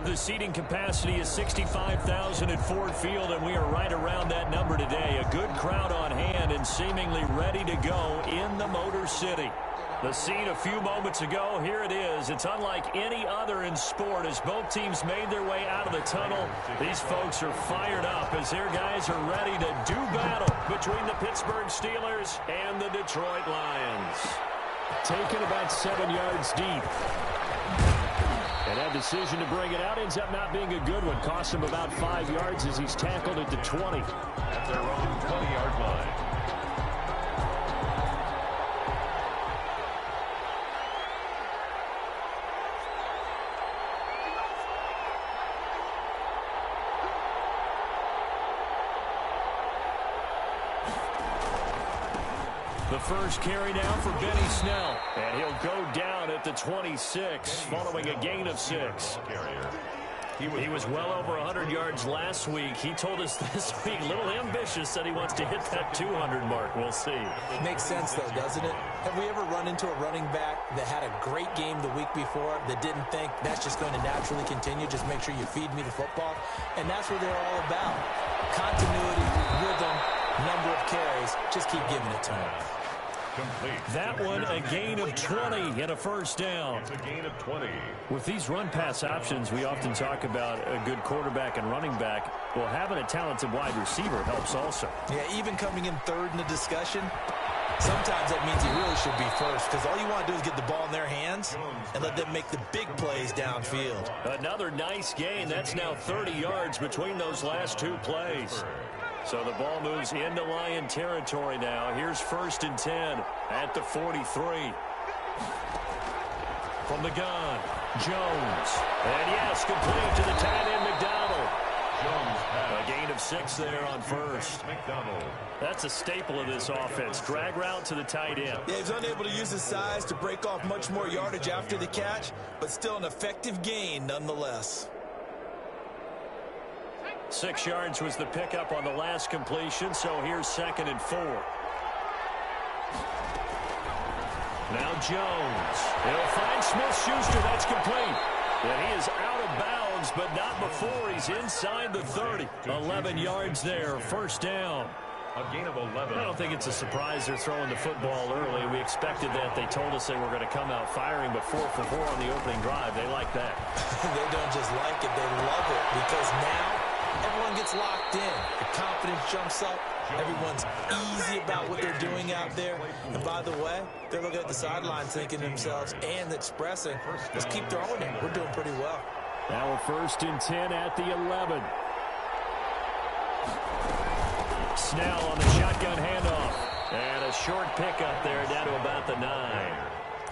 The seating capacity is 65,000 at Ford Field, and we are right around that number today. A good crowd on hand and seemingly ready to go in the Motor City. The scene a few moments ago, here it is. It's unlike any other in sport as both teams made their way out of the tunnel. These folks are fired up as their guys are ready to do battle between the Pittsburgh Steelers and the Detroit Lions. Taken about 7 yards deep. And that decision to bring it out ends up not being a good one. Costs him about 5 yards as he's tackled at the 20. At their own 20-yard line. The first carry now for Benny Snell. And he'll go down at the 26 following a gain of 6. He was well over 100 yards last week. He told us this week, a little ambitious, that he wants to hit that 200 mark. We'll see. Makes sense, though, doesn't it? Have we ever run into a running back that had a great game the week before that didn't think that's just going to naturally continue? Just make sure you feed me the football. And that's what they're all about. Continuity, rhythm, number of carries. Just keep giving it to him. Complete. That one, a gain of 20 and a first down. It's a gain of 20. With these run-pass options, we often talk about a good quarterback and running back. Well, having a talented wide receiver helps also. Yeah, even coming in third in the discussion, sometimes that means he really should be first because all you want to do is get the ball in their hands and let them make the big plays downfield. Another nice gain. That's now 30 yards between those last two plays. So the ball moves into Lion territory now. Here's 1st and 10 at the 43. From the gun, Jones. And yes, complete to the tight end, McDonald. Jones A gain of 6 there on first. McDonald. That's a staple of this offense. Drag route to the tight end. Yeah, he's unable to use his size to break off much more yardage after the catch, but still an effective gain nonetheless. 6 yards was the pickup on the last completion, so here's 2nd and 4. Now Jones. He'll find Smith-Schuster. That's complete. And he is out of bounds, but not before he's inside the 30. 11 yards there, first down. A gain of 11. I don't think it's a surprise they're throwing the football early. We expected that. They told us they were going to come out firing, but 4 for 4 on the opening drive. They like that. They don't just like it, they love it, because now everyone gets locked in. The confidence jumps up. Everyone's easy about what they're doing out there. And by the way, they're looking at the sidelines thinking to themselves and expressing, let's keep throwing it. We're doing pretty well. Now a 1st and 10 at the 11. Snell on the shotgun handoff. And a short pickup there down to about the 9.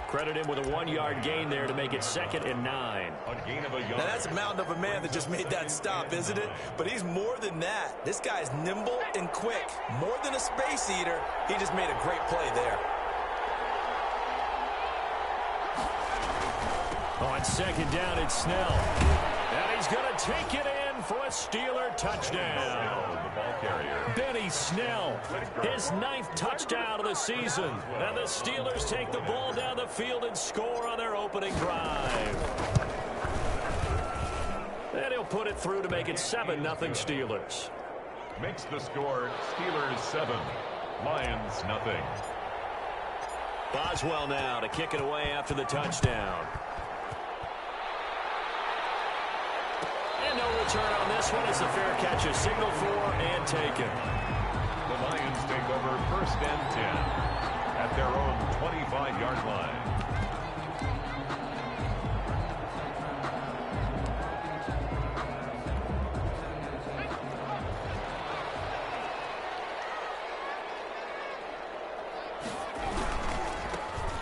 Credit him with a 1-yard gain there to make it 2nd and 9. A gain of a yard. Now that's a mountain of a man that just made that stop, isn't it? But he's more than that. This guy's nimble and quick. More than a space eater. He just made a great play there. On 2nd down, it's Snell. And he's going to take it in for a Steeler touchdown. The ball carrier. Benny Snell, his 9th touchdown of the season. And the Steelers take the ball down the field and score on their opening drive. And he'll put it through to make it 7-0 Steelers. Makes the score Steelers 7, Lions nothing. Boswell now to kick it away after the touchdown. And no return on this one. It's a fair catch, a signal for and taken. The Lions take over 1st and 10 at their own 25-yard line.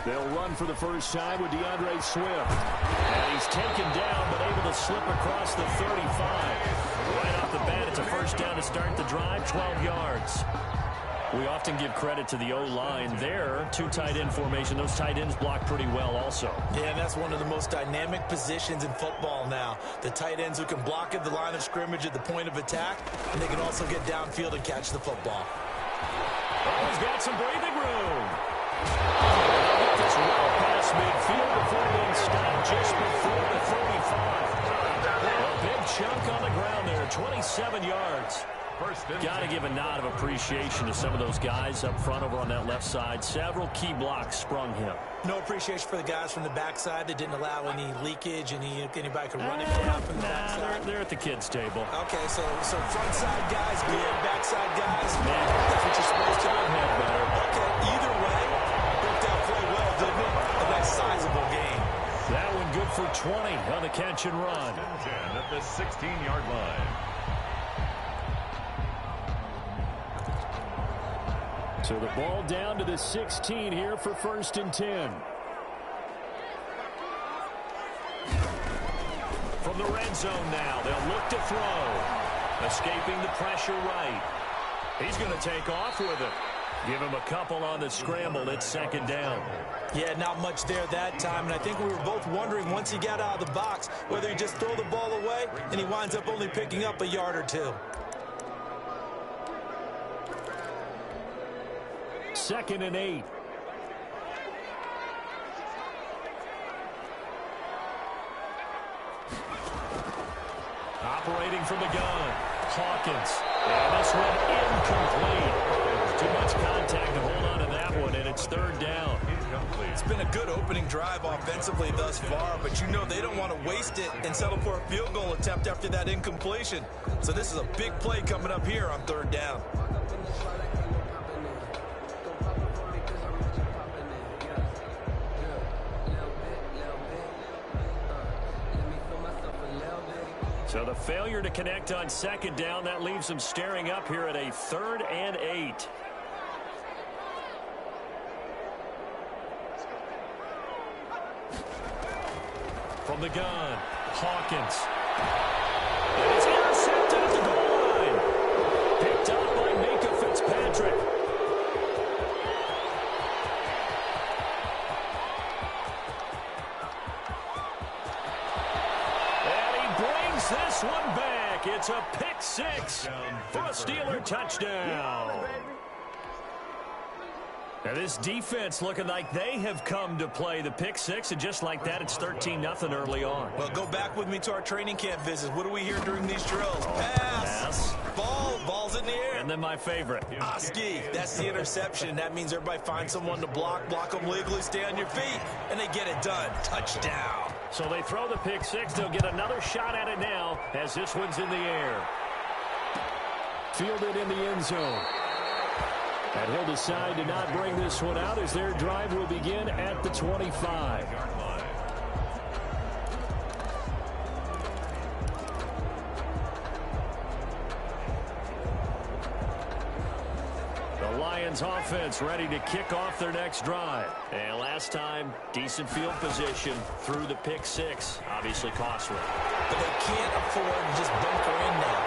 They'll run for the first time with DeAndre Swift. And he's taken down, but able to slip across the 35. Right off the bat, it's a first down to start the drive, 12 yards. We often give credit to the O-line there. 2 tight end formation. Those tight ends block pretty well also. Yeah, and that's one of the most dynamic positions in football now. The tight ends who can block at the line of scrimmage at the point of attack, and they can also get downfield and catch the football. Oh, he's got some breathing room. He'll get this well past midfield before being stopped just before the 35. Well, chunk on the ground there, 27 yards. Got to give a nod of appreciation to some of those guys up front over on that left side. Several key blocks sprung him. No appreciation for the guys from the backside that didn't allow any leakage, anybody could run it down from the backside. They're at the kids' table. Okay, so front side guys, good. Backside guys, that's what you're supposed to do. Okay, either way, worked out quite well, didn't it? A nice sizable game. That one good for 20 on the catch and run. 10 at the 16-yard line. So the ball down to the 16 here for 1st and 10. From the red zone now, they'll look to throw. Escaping the pressure right. He's going to take off with it. Give him a couple on the scramble. It's 2nd down. Yeah, not much there that time, and I think we were both wondering once he got out of the box whether he just throw the ball away, and he winds up only picking up a yard or two. 2nd and 8. Operating from the gun, Hawkins. And this one incomplete. Too much contact to hold on to that one, and it's 3rd down. It's been a good opening drive offensively thus far, but you know they don't want to waste it and settle for a field goal attempt after that incompletion. So this is a big play coming up here on 3rd down. So the failure to connect on 2nd down, that leaves them staring up here at a 3rd and 8. From the gun, Hawkins. And it's intercepted at the goal line. Picked up by Micah Fitzpatrick. This one back. It's a pick 6 for a Steeler touchdown. Now this defense looking like they have come to play the pick 6, and just like that, it's 13-0 early on. Well, go back with me to our training camp visits. What do we hear during these drills? Pass. Ball's in the air. And then my favorite. Oski, that's the interception. That means everybody finds someone to block them legally, stay on your feet, and they get it done. Touchdown. So they throw the pick 6. They'll get another shot at it now as this one's in the air. Fielded in the end zone. And he'll decide to not bring this one out as their drive will begin at the 25. The Lions offense ready to kick off their next drive. And last time, decent field position through the pick 6. Obviously costly. But they can't afford to just bunker in now.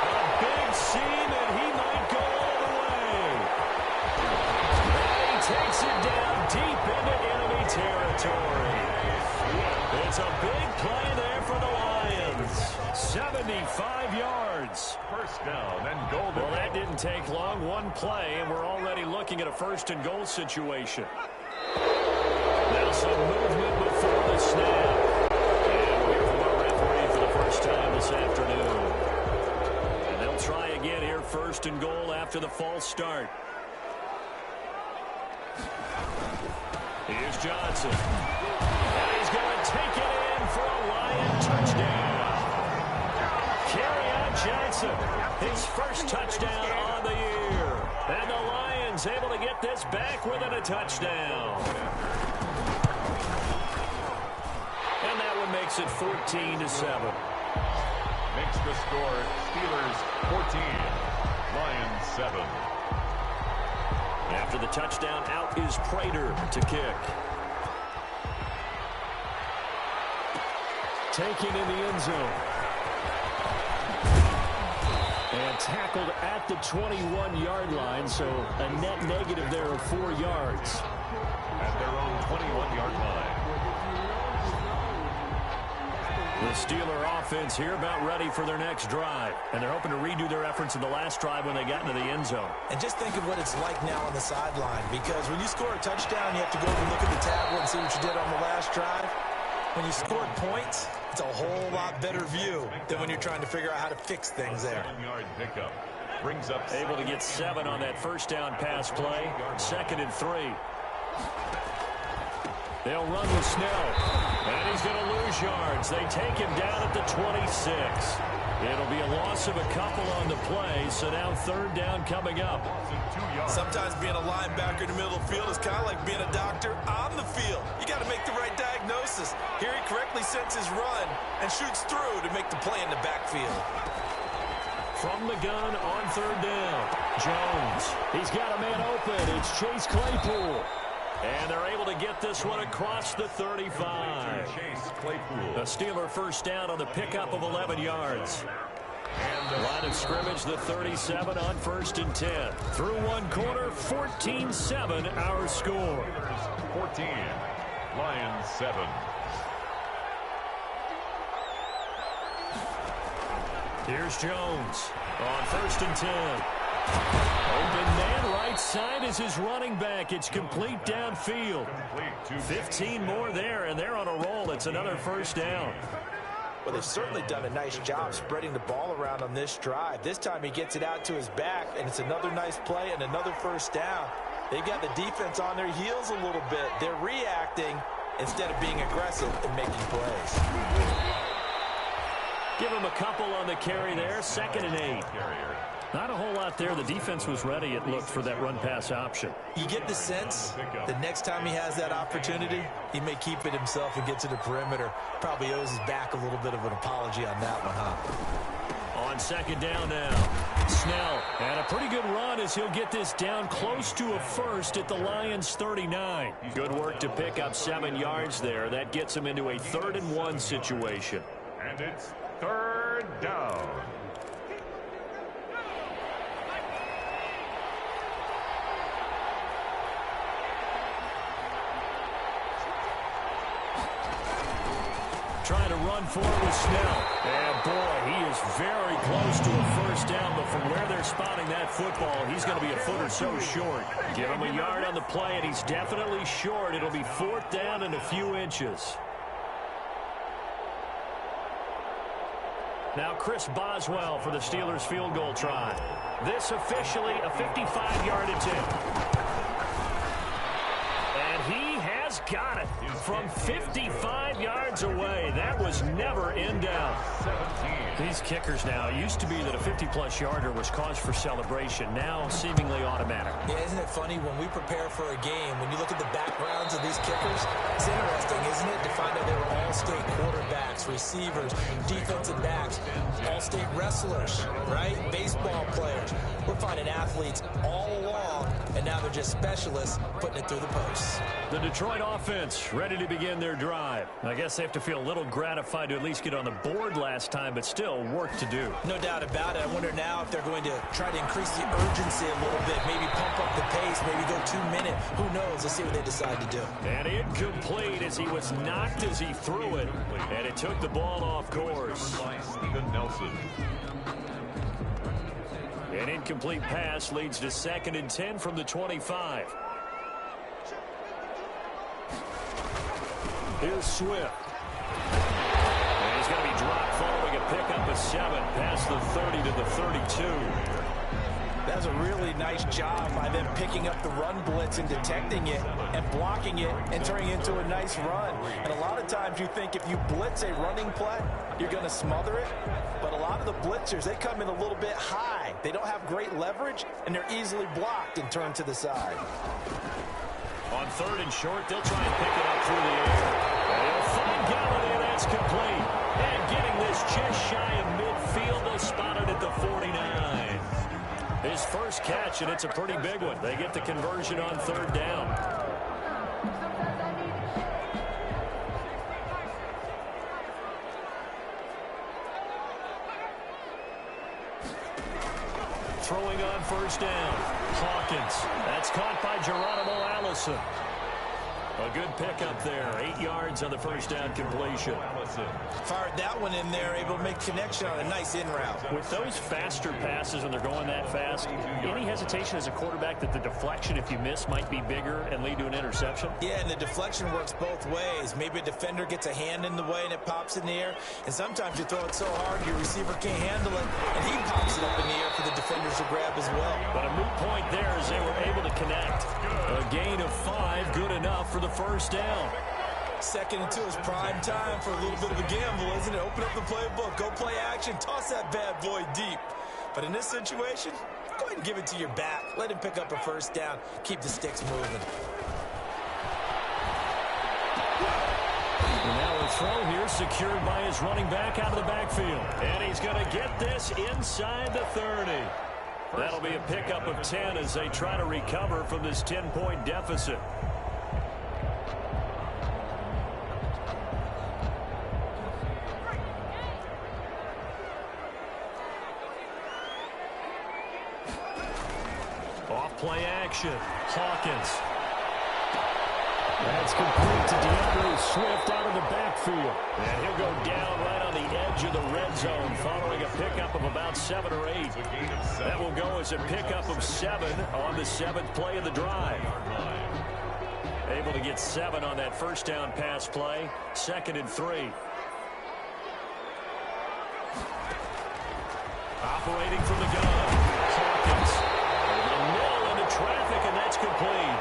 A big seam, and he might go all the way. And he takes it down deep into enemy territory. It's a big play there for the Lions. 75 yards. 1st down and goal. Well, that didn't take long. One play, and we're already looking at a 1st and goal situation. Now some movement before the snap. And we're from our referee for the first time this afternoon. And they'll try again here, 1st and goal after the false start. Here's Johnson. And he's going to take it in for a Lion touchdown. Johnson, his first touchdown on the year. And the Lions able to get this back within a touchdown. And that one makes it 14-7. Makes the score Steelers 14, Lions 7. After the touchdown, out is Prater to kick. Taken in the end zone. And tackled at the 21-yard line, so a net negative there of 4 yards. At their own 21-yard line. The Steeler offense here about ready for their next drive. And they're hoping to redo their efforts in the last drive when they got into the end zone. And just think of what it's like now on the sideline, because when you score a touchdown, you have to go over and look at the tablet and see what you did on the last drive. When you scored points, It's a whole lot better view than when you're trying to figure out how to fix things there. 7-yard pickup. Brings up able to get 7 on that first down pass play. 2nd and 3. They'll run with Snell. And he's going to lose yards. They take him down at the 26. It'll be a loss of a couple on the play, so now 3rd down coming up. Sometimes being a linebacker in the middle of the field is kind of like being a doctor on the field. You got to make the right diagnosis. Here he correctly sets his run and shoots through to make the play in the backfield. From the gun on 3rd down, Jones. He's got a man open. It's Chase Claypool. And they're able to get this one across the 35. A Steeler first down on the pickup of 11 yards. Line of scrimmage, the 37 on 1st and 10. Through one quarter, 14-7 our score. 14, Lions 7. Here's Jones on 1st and 10. Open man right side is his running back. It's complete downfield. 15 more there, and they're on a roll. It's another first down. Well, they've certainly done a nice job spreading the ball around on this drive. This time he gets it out to his back, and it's another nice play and another first down. They've got the defense on their heels a little bit. They're reacting instead of being aggressive and making plays. Give him a couple on the carry there. 2nd and 8. Not a whole lot there. The defense was ready, it looked, for that run-pass option. You get the sense the next time he has that opportunity, he may keep it himself and get to the perimeter. Probably owes his back a little bit of an apology on that one, huh? On 2nd down now, Snell. And a pretty good run as he'll get this down close to a first at the Lions' 39. Good work to pick up 7 yards there. That gets him into a 3rd and 1 situation. And it's 3rd down. Trying to run forward with Snell. And boy, he is very close to a first down, but from where they're spotting that football, he's going to be a foot or so short. Give him a yard on the play, and he's definitely short. It'll be 4th down and a few inches. Now Chris Boswell for the Steelers field goal try. This officially a 55-yard attempt. And he has got it from 55 yards away. That was never in doubt. These kickers now, it used to be that a 50-plus yarder was cause for celebration. Now seemingly automatic. Yeah, isn't it funny when we prepare for a game, when you look at the backgrounds of these kickers, it's interesting, isn't it, to find out they were all-state quarterbacks, receivers, defensive backs, all-state wrestlers, right? Baseball players. We're finding athletes all along, and now they're just specialists putting it through the posts. The Detroit offense ready to begin their drive. I guess they have to feel a little gratified to at least get on the board last time, but still work to do. No doubt about it. I wonder now if they're going to try to increase the urgency a little bit, maybe pump up the pace, maybe go 2-minute. Who knows? Let's see what they decide to do. And incomplete as he was knocked as he threw it, and it took the ball off course. Steven Nelson. An incomplete pass leads to 2nd and 10 from the 25. Here's Swift. And he's going to be dropped following a pickup of 7 past the 30 to the 32. That's a really nice job by them picking up the run blitz and detecting it and blocking it and turning it into a nice run. And a lot of times you think if you blitz a running play, you're going to smother it. But a lot of the blitzers, they come in a little bit high. They don't have great leverage, and they're easily blocked and turned to the side. On 3rd and short, they'll try and pick it up through the air. And they'll find Galladay. That's complete. And getting this just shy of midfield, they'll spot it at the 49. His first catch, and it's a pretty big one. They get the conversion on 3rd down. Throwing on 1st down. Hawkins. That's caught by Geronimo Allison. A good pickup there. 8 yards on the first down completion. Fired that one in there, able to make connection on a nice in route. With those faster passes when they're going that fast, any hesitation as a quarterback that the deflection, if you miss, might be bigger and lead to an interception? Yeah, and the deflection works both ways. Maybe a defender gets a hand in the way and it pops in the air. And sometimes you throw it so hard your receiver can't handle it, and he pops it up in the air for the defenders to grab as well. But a moot point there as they were able to connect. A gain of 5, good enough for the first down. 2nd and 2 is prime time for a little bit of a gamble, isn't it? Open up the playbook, go play action, toss that bad boy deep. But in this situation, go ahead and give it to your back. Let him pick up a first down. Keep the sticks moving. And now a throw here secured by his running back out of the backfield. And he's going to get this inside the 30. That'll be a pickup of 10 as they try to recover from this 10-point deficit. Off play action. Hawkins. That's complete to DeAndre Swift out of the backfield. And he'll go down right on the edge of the red zone following a pickup of about 7 or 8. That will go as a pickup of 7 on the 7th play of the drive. Able to get 7 on that first down pass play. 2nd and 3. Operating from the gun. Hawkins. Over the middle into traffic, and that's complete.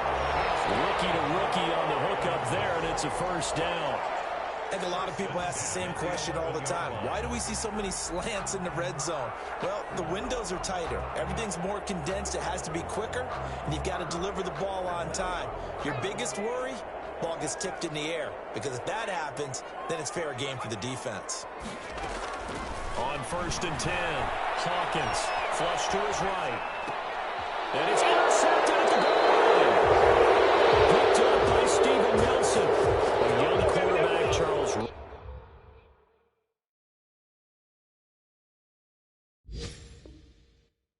Rookie to rookie on the hookup there, and it's a first down. I think a lot of people ask the same question all the time. Why do we see so many slants in the red zone? Well, the windows are tighter. Everything's more condensed. It has to be quicker, and you've got to deliver the ball on time. Your biggest worry? Ball gets tipped in the air, because if that happens, then it's fair game for the defense. On 1st and 10, Hawkins flush to his right. And it's intercepted at the goal line. Picked up by Steven Nelson. A young quarterback, Charles.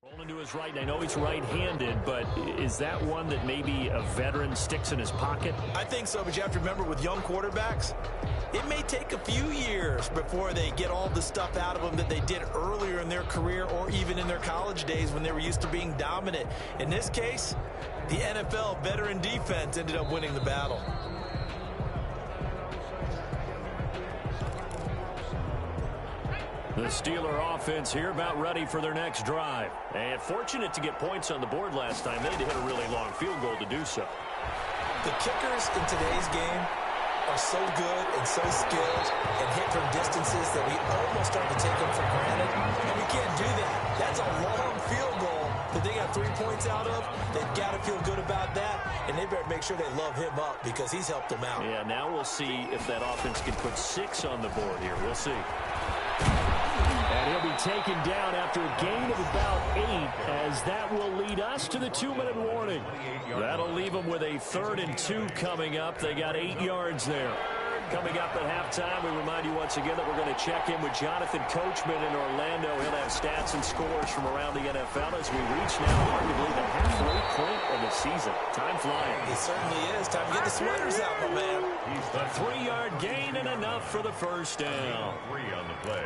Rolling to his right, and I know he's right-handed, but is that one that maybe a veteran sticks in his pocket? I think so, but you have to remember with young quarterbacks, it may take a few years before they get all the stuff out of them that they did earlier in their career or even in their college days when they were used to being dominant. In this case, the NFL veteran defense ended up winning the battle. The Steeler offense here about ready for their next drive. And fortunate to get points on the board last time. They had to hit a really long field goal to do so. The kickers in today's game are so good and so skilled and hit from distances that we almost start to take them for granted. And we can't do that. That's a long field goal that they got 3 points out of. They've got to feel good about that, and they better make sure they love him up because he's helped them out. Yeah, now we'll see if that offense can put 6 on the board here. We'll see. And he'll be taken down after a gain of about 8, as that will lead us to the 2-minute warning. That'll leave them with a 3rd and 2 coming up. They got 8 yards there. Coming up at halftime, we remind you once again that we're going to check in with Jonathan Coachman in Orlando. He'll have stats and scores from around the NFL as we reach now arguably the halfway point of the season. Time flying. It certainly is. Time to get the sweaters out, my man. A 3-yard gain and enough for the first down.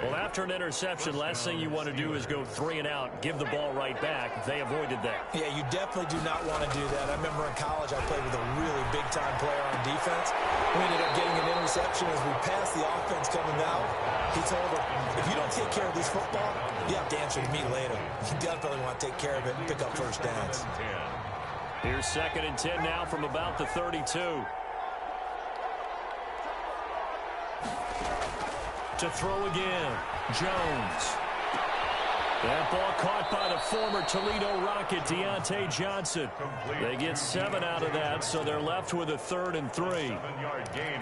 Well, after an interception, last thing you want to do is go 3 and out, give the ball right back. They avoided that. Yeah, you definitely do not want to do that. I remember in college I played with a really big-time player on defense. We ended up getting an interception as we passed the offense coming out. He told her, if you don't take care of this football, you have to answer to me later. You definitely want to take care of it and pick up first downs. Here's 2nd and 10 now from about the 32. To throw again, Jones. That ball caught by the former Toledo Rocket, Deontay Johnson. They get 7 out of that, so they're left with a 3rd and 3.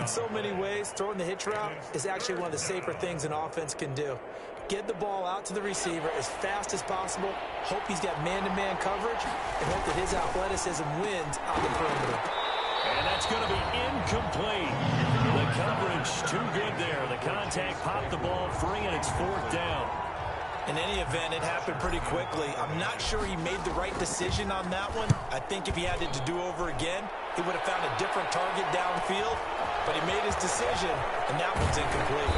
In so many ways, throwing the hitch route is actually one of the safer things an offense can do. Get the ball out to the receiver as fast as possible, hope he's got man-to-man coverage, and hope that his athleticism wins on the perimeter. And that's going to be incomplete. The coverage too good there. The contact popped the ball free, and it's 4th down. In any event, it happened pretty quickly. I'm not sure he made the right decision on that one. I think if he had it to do over again, he would have found a different target downfield. But he made his decision, and that one's incomplete.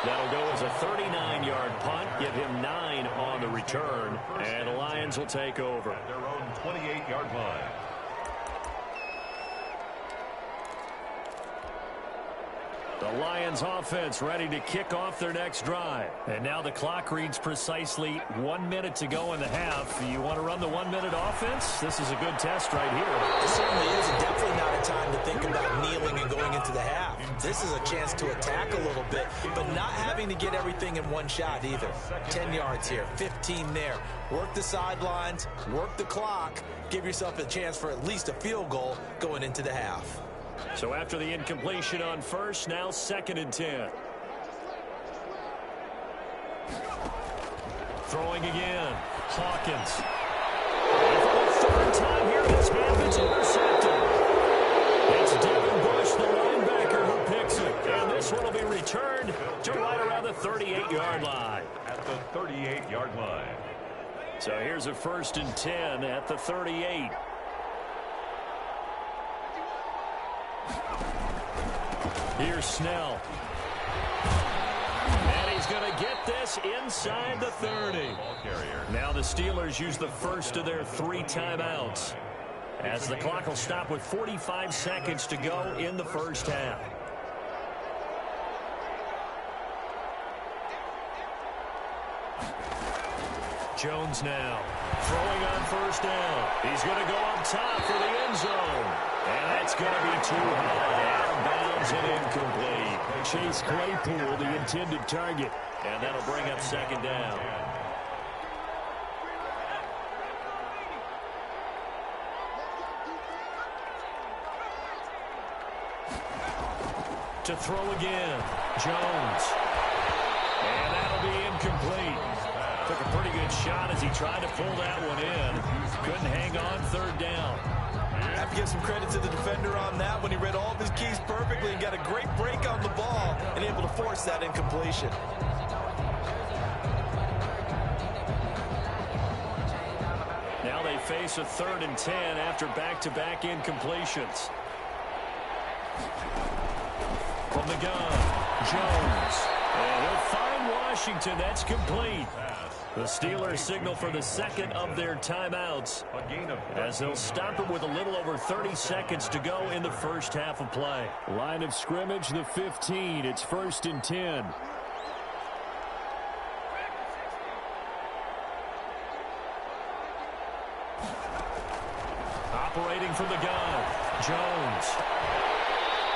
That'll go as a 39-yard punt. Give him 9 on the return. And the Lions will take over. At their own 28-yard line. The Lions offense ready to kick off their next drive. And now the clock reads precisely 1 minute to go in the half. You want to run the 1-minute offense? This is a good test right here. It certainly is, and definitely not a time to think about kneeling and going into the half. This is a chance to attack a little bit, but not having to get everything in one shot either. 10 yards here, 15 there. Work the sidelines, work the clock, give yourself a chance for at least a field goal going into the half. So after the incompletion on first, now 2nd and 10. Throwing again. Hawkins. And for the 3rd time here this half, it's intercepted. It's Devin Bush, the linebacker, who picks it. And this one will be returned to right around the 38-yard line. At the 38-yard line. So here's a 1st and 10 at the 38. Here's Snell. And he's going to get this inside the 30. Now the Steelers use the first of their 3 timeouts, as the clock will stop with 45 seconds to go in the first half. Jones now throwing on 1st down. He's going to go up top for the end zone. And that's going to be too high. Out of bounds and incomplete. Chase Claypool, the intended target. And that'll bring up 2nd down. To throw again. Jones. And that'll be incomplete. Took a pretty good shot as he tried to pull that one in. Couldn't hang on 3rd down. I have to give some credit to the defender on that when he read all of his keys perfectly and got a great break on the ball and able to force that incompletion. Now they face a 3rd and 10 after back-to-back incompletions. From the gun, Jones. And he'll find Washington. That's complete. The Steelers signal for the 2nd of their timeouts, as they'll stop it with a little over 30 seconds to go in the first half of play. Line of scrimmage, the 15. It's 1st and 10. Operating from the gun, Jones.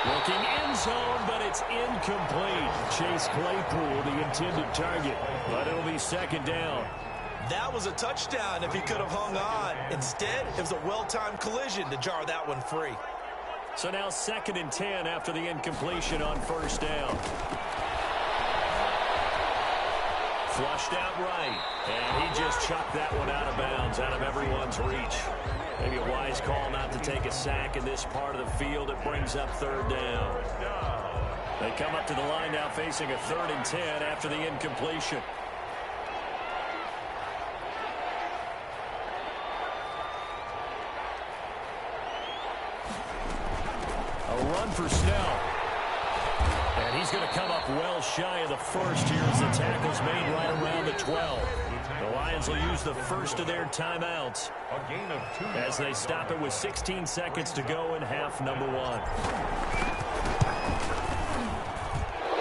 Looking end zone, but it's incomplete. Chase Claypool, the intended target, but it'll be 2nd down. That was a touchdown if he could have hung on. Instead, it was a well-timed collision to jar that one free. So now 2nd and 10 after the incompletion on 1st down. Flushed out right, and he just chucked that one out of bounds, out of everyone's reach. Maybe a wise call not to take a sack in this part of the field. It brings up 3rd down. They come up to the line now facing a 3rd and 10 after the incompletion. A run for Snell. And he's going to come up well shy of the first here as the tackle's made right around the 12. The Lions will use the first of their timeouts as they stop it with 16 seconds to go in half number 1.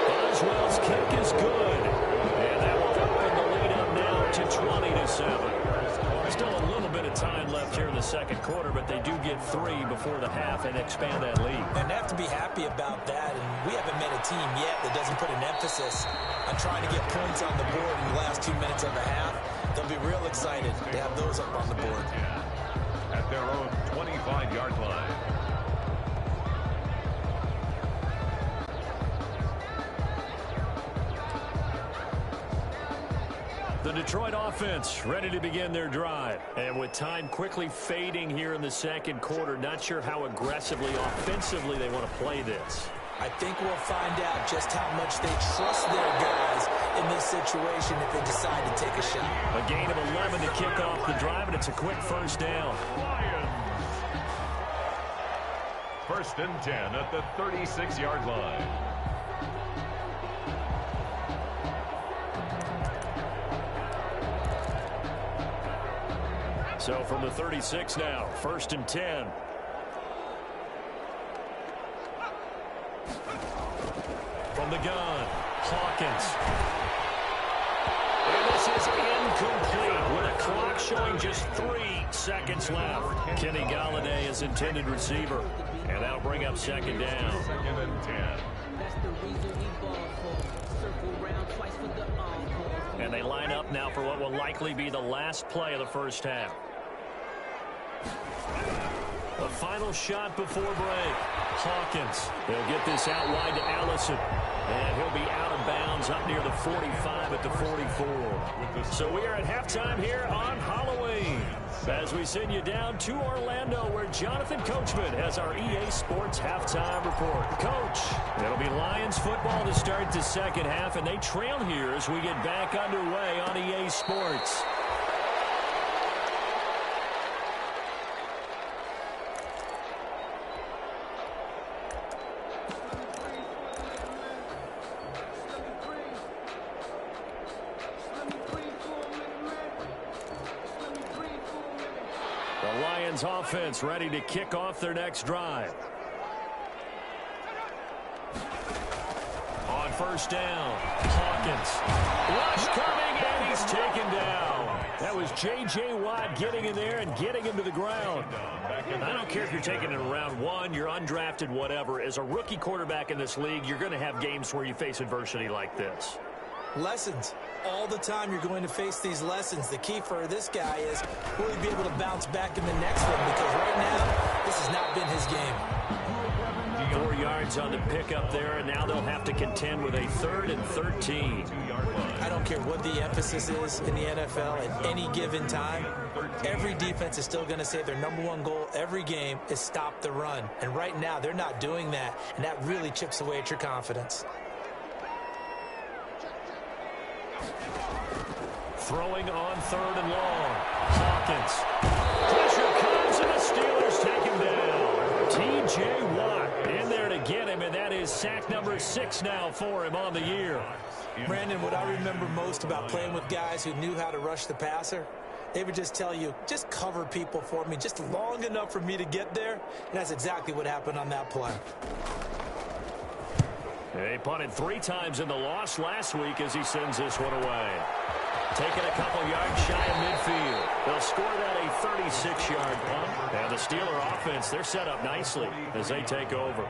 Boswell's kick is good. And that will open the lead up now to 20-7. Still a little bit of time left here in the 2nd quarter, but they do get 3 before the half and expand that lead. And they have to be happy about that. And we haven't met a team yet that doesn't put an emphasis on trying to get points on the board in the last 2 minutes of the half. They'll be real excited to have those up on the board. At their own 25-yard line. The Detroit offense ready to begin their drive. And with time quickly fading here in the 2nd quarter, not sure how aggressively, offensively they want to play this. I think we'll find out just how much they trust their guys in this situation if they decide to take a shot. A gain of 11 to kick off the drive, and it's a quick first down. Lions. First and 10 at the 36-yard line. So from the 36 now, first and 10. From the gun, Hawkins. And this is incomplete with a clock showing just 3 seconds left. Kenny Galladay is intended receiver. And that'll bring up second down. Second and 10. And they line up now for what will likely be the last play of the first half. The final shot before break. Hawkins. They'll get this out wide to Allison. And he'll be out of bounds up near the 45 at the 44. So we are at halftime here on Halloween, as we send you down to Orlando, where Jonathan Coachman has our EA Sports halftime report. Coach, it'll be Lions football to start the second half, and they trail here as we get back underway on EA Sports. The Lions offense ready to kick off their next drive. On first down, Hawkins. Rush coming, and he's taken down. That was J.J. Watt getting in there and getting him to the ground. I don't care if you're taking it in round 1, you're undrafted, whatever. As a rookie quarterback in this league, you're going to have games where you face adversity like this. Lessons. All the time you're going to face these lessons. The key for this guy is, will he be able to bounce back in the next one? Because right now, this has not been his game. 4 yards on the pickup there, and now they'll have to contend with a 3rd and 13. I don't care what the emphasis is in the NFL at any given time. Every defense is still going to say their #1 goal every game is stop the run. And right now, they're not doing that, and that really chips away at your confidence. Throwing on 3rd and long. Hawkins. Pressure comes, and the Steelers take him down. T.J. Watt in there to get him, and that is sack number 6 now for him on the year. Brandon, what I remember most about playing with guys who knew how to rush the passer, they would just tell you, just cover people for me, just long enough for me to get there. And that's exactly what happened on that play. They punted 3 times in the loss last week as he sends this one away. Taking a couple yards shy of midfield. They'll score that a 36-yard punt. And the Steeler offense, they're set up nicely as they take over.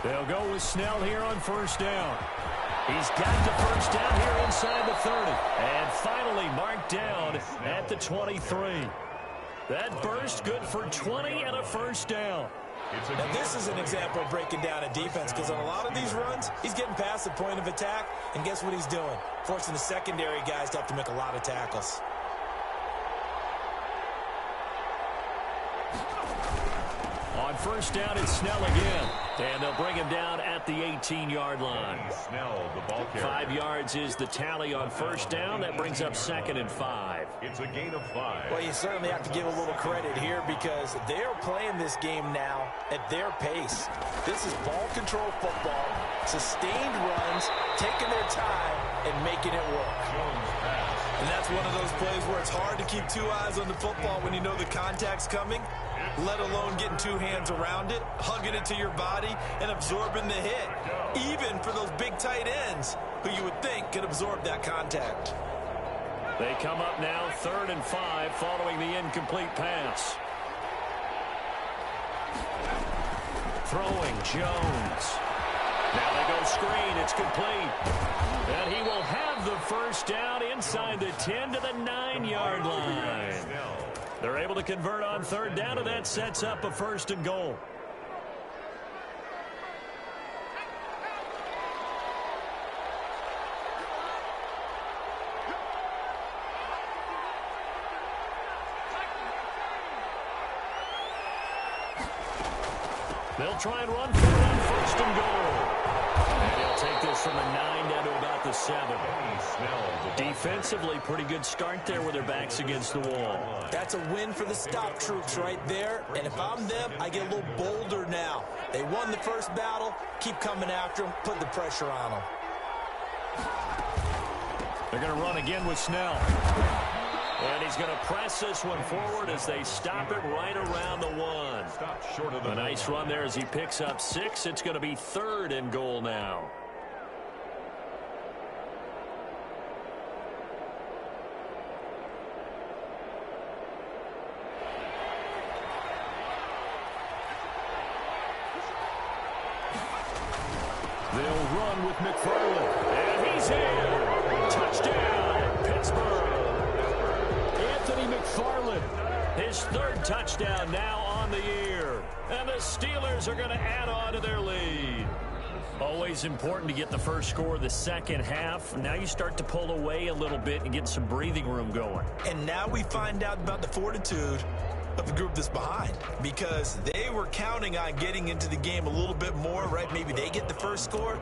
They'll go with Snell here on first down. He's got the first down here inside the 30. And finally marked down at the 23. That burst good for 20 and a first down. Now this is an example of breaking down a defense, because on a lot of these runs, he's getting past the point of attack, and guess what he's doing? Forcing the secondary guys to have to make a lot of tackles. On first down, it's Snell again. And they'll bring him down at the 18-yard line. Snell, the ball carrier. 5 yards is the tally on first down. That brings up 2nd and 5. It's a gain of 5. Well, you certainly have to give a little credit here, because they're playing this game now at their pace. This is ball control football, sustained runs, taking their time, and making it work. And that's one of those plays where it's hard to keep 2 eyes on the football when you know the contact's coming, let alone getting 2 hands around it, hugging it to your body, and absorbing the hit, even for those big tight ends who you would think could absorb that contact. They come up now 3rd and 5 following the incomplete pass. Throwing Jones. Now they go screen. It's complete. And he will have the first down inside the 10 to the 9-yard line. They're able to convert on 3rd down, and that sets up a 1st and goal. They'll try and run for it on first and goal. And he'll take this from a 9 down to about the 7. Defensively, pretty good start there with their backs against the wall. That's a win for the stop troops right there. And if I'm them, I get a little bolder now. They won the first battle. Keep coming after them. Put the pressure on them. They're going to run again with Snell. And he's going to press this one forward as they stop it right around the 1. A nice run there as he picks up 6. It's going to be 3rd and goal now. They'll run with McFarland. And he's in. Touchdown, Pittsburgh. Anthony McFarland, his 3rd touchdown now on the year. And the Steelers are going to add on to their lead. Always important to get the first score of the second half. Now you start to pull away a little bit and get some breathing room going. And now we find out about the fortitude of the group that's behind, because they were counting on getting into the game a little bit more, right? Maybe they get the first score.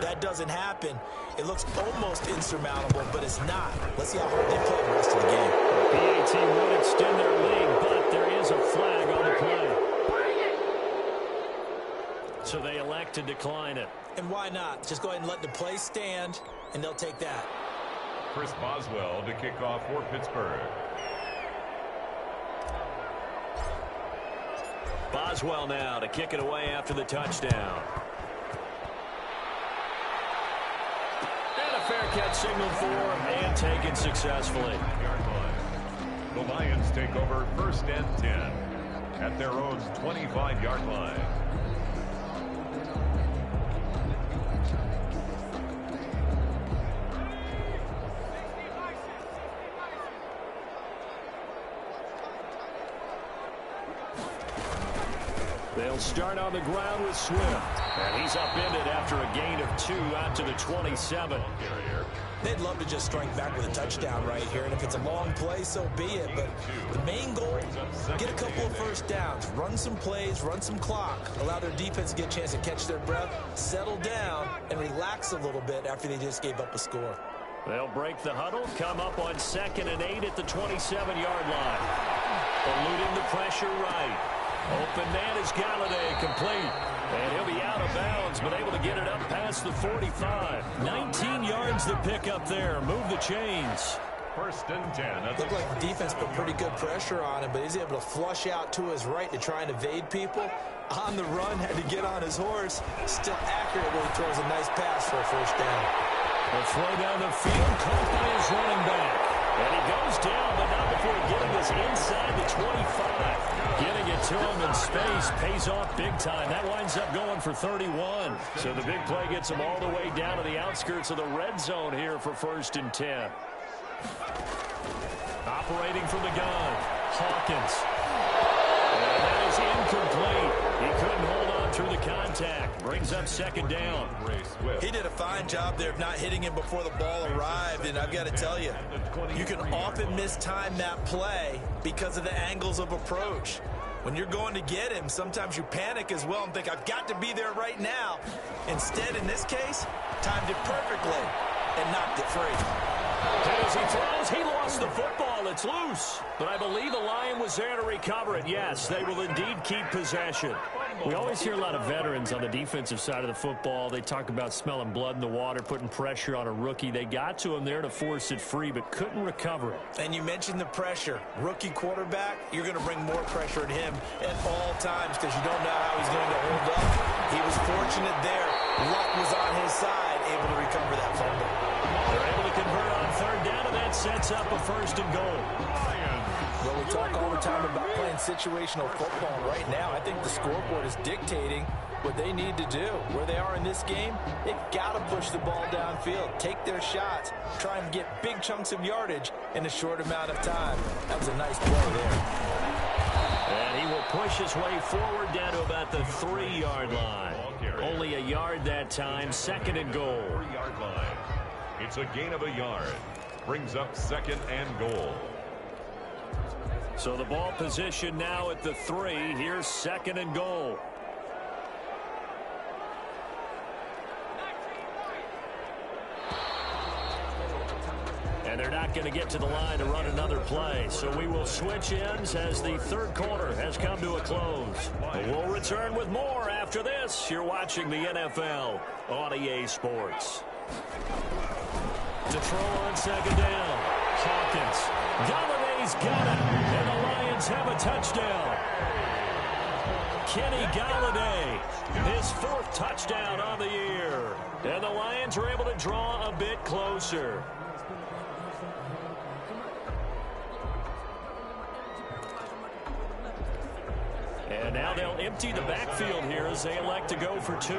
That doesn't happen. It looks almost insurmountable, but it's not. Let's see how hard they play the rest of the game. PAT would extend their lead, but there is a flag on the play. So they elect to decline it. And why not? Just go ahead and let the play stand, and they'll take that. Chris Boswell to kick off for Pittsburgh. Boswell now to kick it away after the touchdown. And a fair catch signal for and taken successfully. The Lions take over 1st and 10 at their own 25-yard line. They'll start on the ground with Swift. And he's upended after a gain of 2 out to the 27. They'd love to just strike back with a touchdown right here. And if it's a long play, so be it. But the main goal, get a couple of first downs. Run some plays, run some clock. Allow their defense to get a chance to catch their breath, settle down, and relax a little bit after they just gave up a score. They'll break the huddle, come up on 2nd and 8 at the 27-yard line. Eluding the pressure right. Open man is Galladay, complete. And he'll be out of bounds, but able to get it up past the 45. 19 yards to pick up there. Move the chains. 1st and 10. Looked like the defense put pretty good pressure on him, but he's able to flush out to his right to try and evade people. On the run, had to get on his horse. Still accurate when he throws a nice pass for a first down. A throw down the field, caught by his running back. And he goes down, but not before getting this inside the 25. Getting it to him in space pays off big time. That winds up going for 31. So the big play gets him all the way down to the outskirts of the red zone here for 1st and 10. Operating from the gun, Hawkins. And that is incomplete. He couldn't hold on through the contact. Brings up 2nd down. He did a fine job there of not hitting him before the ball arrived, and I've got to tell you, you can often mistime that play because of the angles of approach. When you're going to get him, sometimes you panic as well and think, I've got to be there right now. Instead, in this case, timed it perfectly and knocked it free. And as he throws, he lost the football. It's loose. But I believe the Lion was there to recover it. Yes, they will indeed keep possession. We always hear a lot of veterans on the defensive side of the football. They talk about smelling blood in the water, putting pressure on a rookie. They got to him there to force it free, but couldn't recover it. And you mentioned the pressure. Rookie quarterback, you're going to bring more pressure at him at all times because you don't know how he's going to hold up. He was fortunate there. Luck was on his side, able to recover that fumble. They're able to convert on 3rd down, and that sets up a 1st and goal. Well, we talk all the time about playing situational football. Right now, I think the scoreboard is dictating what they need to do. Where they are in this game, they've got to push the ball downfield, take their shots, try and get big chunks of yardage in a short amount of time. That was a nice play there. And he will push his way forward down to about the 3-yard line. Only a yard that time, 2nd and goal. 3-yard line. It's a gain of a yard. Brings up 2nd and goal. So the ball position now at the 3. Here's 2nd and goal. And they're not going to get to the line to run another play. So we will switch ends as the third quarter has come to a close. We'll return with more after this. You're watching the NFL on EA Sports. To throw on second down. Hawkins. Galladay's got it. And the Lions have a touchdown. Kenny Galladay, his fourth touchdown on the year. And the Lions are able to draw a bit closer. And now they'll empty the backfield here as they elect to go for two.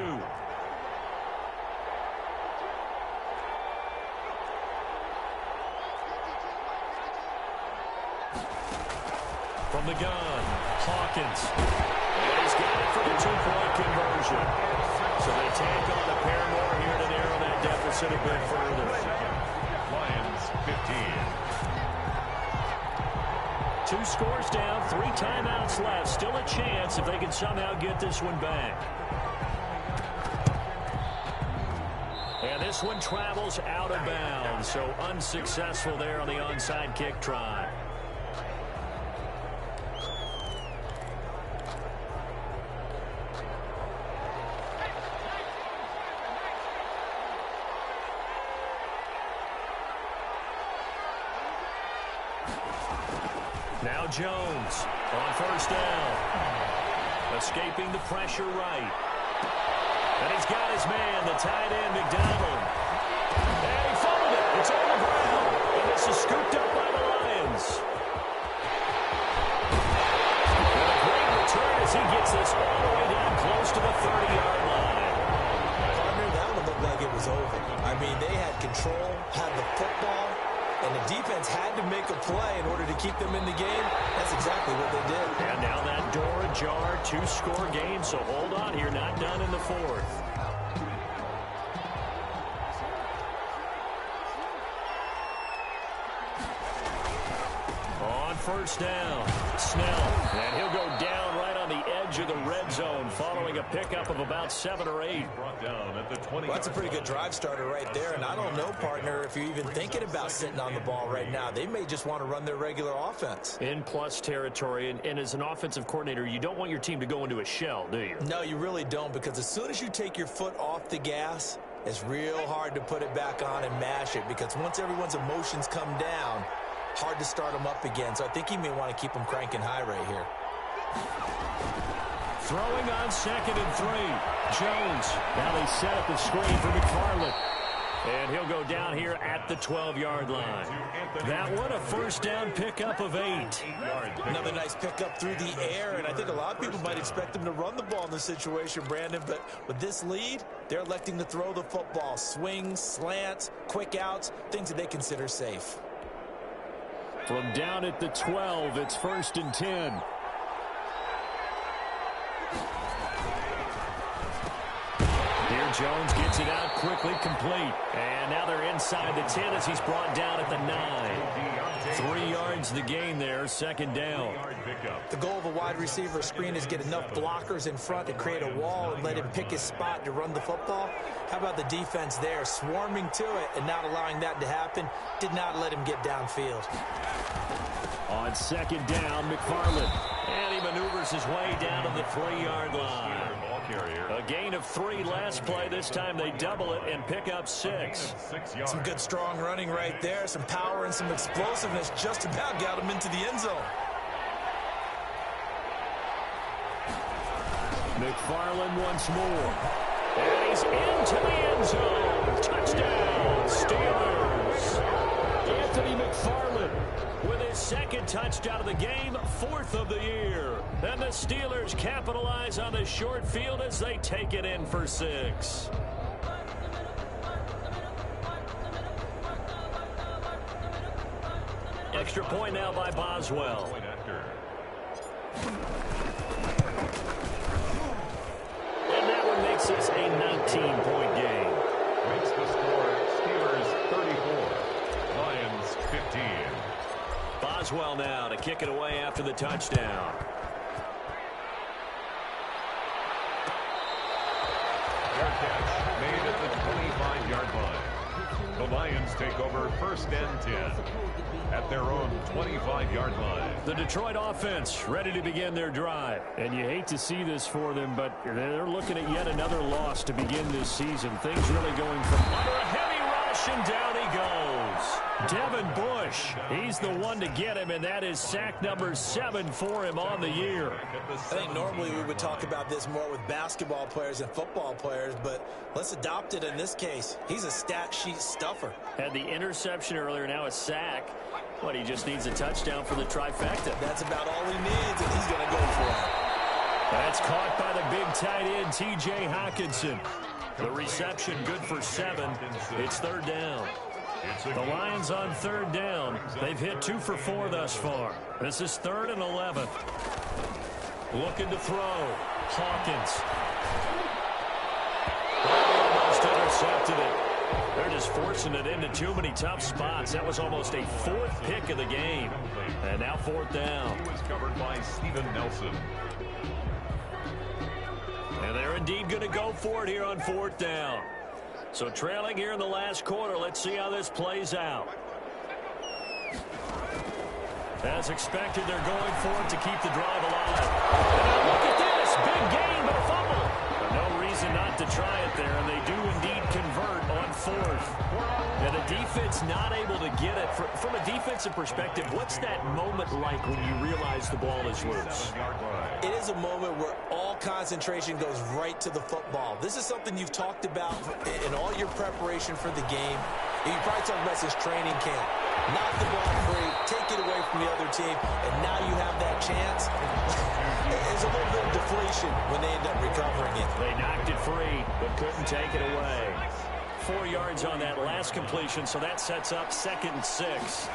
From the gun, Hawkins. And he's got it for the two-point conversion. So they take on a pair more here to narrow that deficit a bit further. Lions 15. 2 scores down, 3 timeouts left. Still a chance if they can somehow get this one back. And this one travels out of bounds, so unsuccessful there on the onside kick try. Now Jones on first down. Escaping the pressure right. And he's got his man, the tight end, McDonald. And he fumbled it. It's on the ground. And this is scooped up by the Lions. And a great return as he gets this all the way down close to the 30-yard line. Partner, that one looked like it was over. I mean, they had control, had the football, and the defense had to make a play in order to keep them in the game. That's exactly what they did. And now that door ajar, 2-score game, so hold on here, not done in the fourth. On first down, Snell, and he'll go down right on the edge of the red zone following a pickup of about 7 or 8. Brought down at the 20. Well, that's a pretty good drive starter right there, and I don't know, partner, if you're even thinking about sitting on the ball right now. They may just want to run their regular offense. In plus territory, and as an offensive coordinator, you don't want your team to go into a shell, do you? No, you really don't, because as soon as you take your foot off the gas, it's real hard to put it back on and mash it, because once everyone's emotions come down, hard to start them up again. So I think he may want to keep them cranking high right here. Throwing on 2nd and 3. Jones. Now they set up the screen for McFarland. And he'll go down here at the 12-yard line. That one, a first down pickup of 8. Another nice pickup through the air, and I think a lot of people might expect them to run the ball in this situation, Brandon, but with this lead, they're electing to throw the football. Swings, slants, quick outs, things that they consider safe. From down at the 12, it's 1st and 10. Here Jones gets it out quickly, complete. And now they're inside the 10 as he's brought down at the 9. 3 yards the gain there, 2nd down. The goal of a wide receiver screen is get enough blockers in front to create a wall and let him pick his spot to run the football. How about the defense there, swarming to it and not allowing that to happen? Did not let him get downfield. On 2nd down, McFarland. And he maneuvers his way down to the 3-yard line. A gain of 3 last play. This time they double it and pick up 6. Some good strong running right there. Some power and some explosiveness just about got him into the end zone. McFarland once more. And he's into the end zone. Touchdown, Steelers. Anthony McFarland with his 2nd touchdown of the game, 4th of the year. And the Steelers capitalize on the short field as they take it in for 6. Extra point now by Boswell. And that one makes this a 19-point game. Makes the score Steelers 34, Lions 15. Boswell now to kick it away after the touchdown. Fair catch made at the 25-yard line. The Lions take over 1st and 10 at their own 25-yard line. The Detroit offense ready to begin their drive. And you hate to see this for them, but they're looking at yet another loss to begin this season. Things really going from under a heavy rush, and down he goes. Devin Bush, he's the one to get him, and that is sack number 7 for him on the year. I think normally we would talk about this more with basketball players and football players, but let's adopt it in this case. He's a stat sheet stuffer. Had the interception earlier, now a sack. He just needs a touchdown for the trifecta. That's about all he needs, and he's going to go for it. That's caught by the big tight end, T.J. Hockenson. The reception good for 7. It's 3rd down. The Lions on 3rd down. They've hit 2 for 4 thus far. This is 3rd and 11. Looking to throw. Hawkins. Almost intercepted it. They're just forcing it into too many tough spots. That was almost a 4th pick of the game. And now 4th down. It was covered by Steven Nelson. And they're indeed going to go for it here on 4th down. So trailing here in the last quarter. Let's see how this plays out. As expected, they're going for it to keep the drive alive. And now look at this. Big gain, but a fumble. No reason not to try it there, and they do indeed convert on 4th. And the defense not able to get it. From a defensive perspective, what's that moment like when you realize the ball is loose? It is a moment where all concentration goes right to the football. This is something you've talked about in all your preparation for the game. You probably talked about since training camp. Knock the ball free, take it away from the other team, and now you have that chance. There's a little bit of deflation when they end up recovering it. They knocked it free, but couldn't take it away. 4 yards on that last completion, so that sets up 2nd and 6.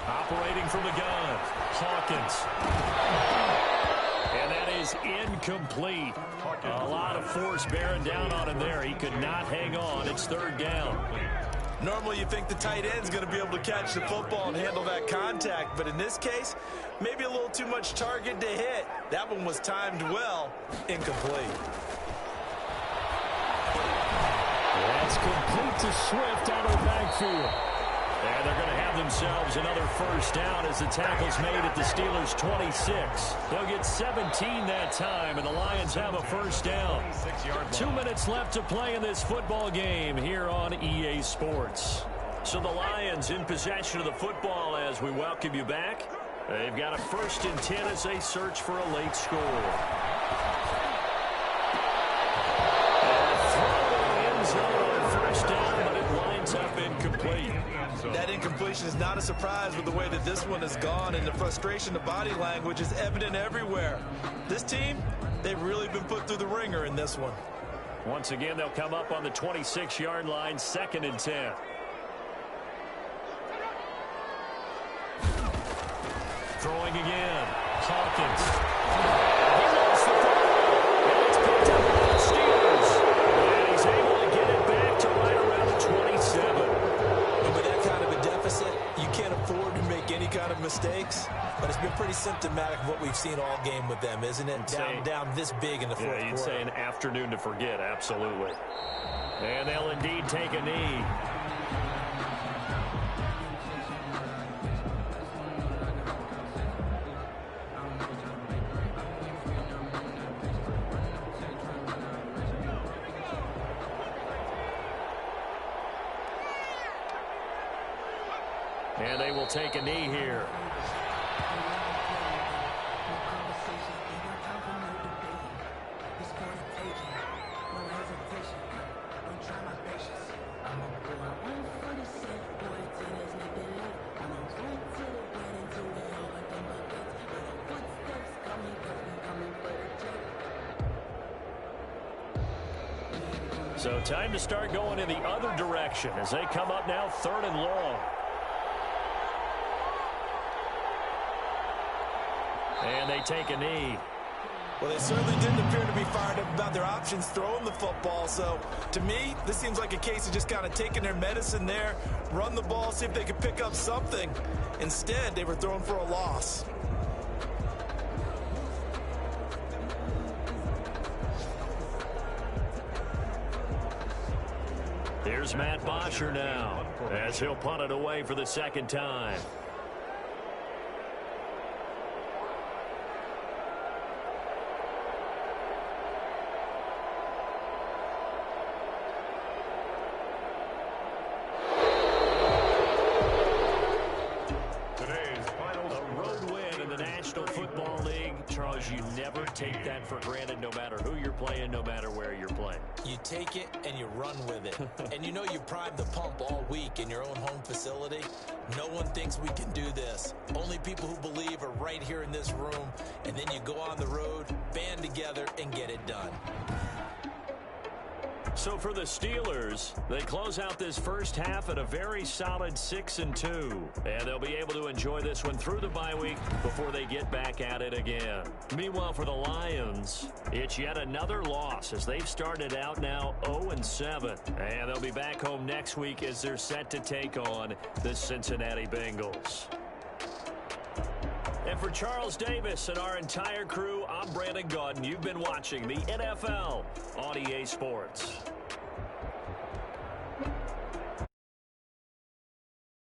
Operating from the gun, Hawkins. And that is incomplete. A lot of force bearing down on him there. He could not hang on. It's 3rd down. Normally you think the tight end's going to be able to catch the football and handle that contact, but in this case, maybe a little too much target to hit. That one was timed well, incomplete. That's complete to Swift out of the backfield. And they're going to have themselves another 1st down as the tackle's made at the Steelers' 26. They'll get 17 that time, and the Lions have a 1st down. 2 minutes left to play in this football game here on EA Sports. So the Lions in possession of the football as we welcome you back. They've got a 1st and 10 as they search for a late score. Up incomplete. That incompletion is not a surprise with the way that this one has gone, and the frustration, the body language is evident everywhere. This team, they've really been put through the ringer in this one. Once again, they'll come up on the 26-yard line, 2nd and 10. Throwing again. Hawkins. He lost the ball. And it's picked up by the Steelers. And he's able to get it back to right around the 27. And with that kind of a deficit, you can't afford to make any kind of mistakes. But it's been pretty symptomatic of what we've seen all game with them, isn't it? Down this big in the fourth quarter. You'd say an afternoon to forget, absolutely. And they'll indeed take a knee. And they will take a knee here. So time to start going in the other direction as they come up now 3rd and long. And they take a knee. Well, they certainly didn't appear to be fired up about their options throwing the football. So, to me, this seems like a case of just kind of taking their medicine there, run the ball, see if they could pick up something. Instead, they were throwing for a loss. Here's Matt Bosher now as he'll punt it away for the second time. You never take that for granted, no matter who you're playing, no matter where you're playing. You take it and you run with it. And you know you primed the pump all week in your own home facility. No one thinks we can do this. Only people who believe are right here in this room. And then you go on the road, band together, and get it done. So for the Steelers, they close out this first half at a very solid 6-2. And they'll be able to enjoy this one through the bye week before they get back at it again. Meanwhile, for the Lions, it's yet another loss as they've started out now 0-7. And they'll be back home next week as they're set to take on the Cincinnati Bengals. And for Charles Davis and our entire crew, I'm Brandon Gaudin. You've been watching the NFL on EA Sports.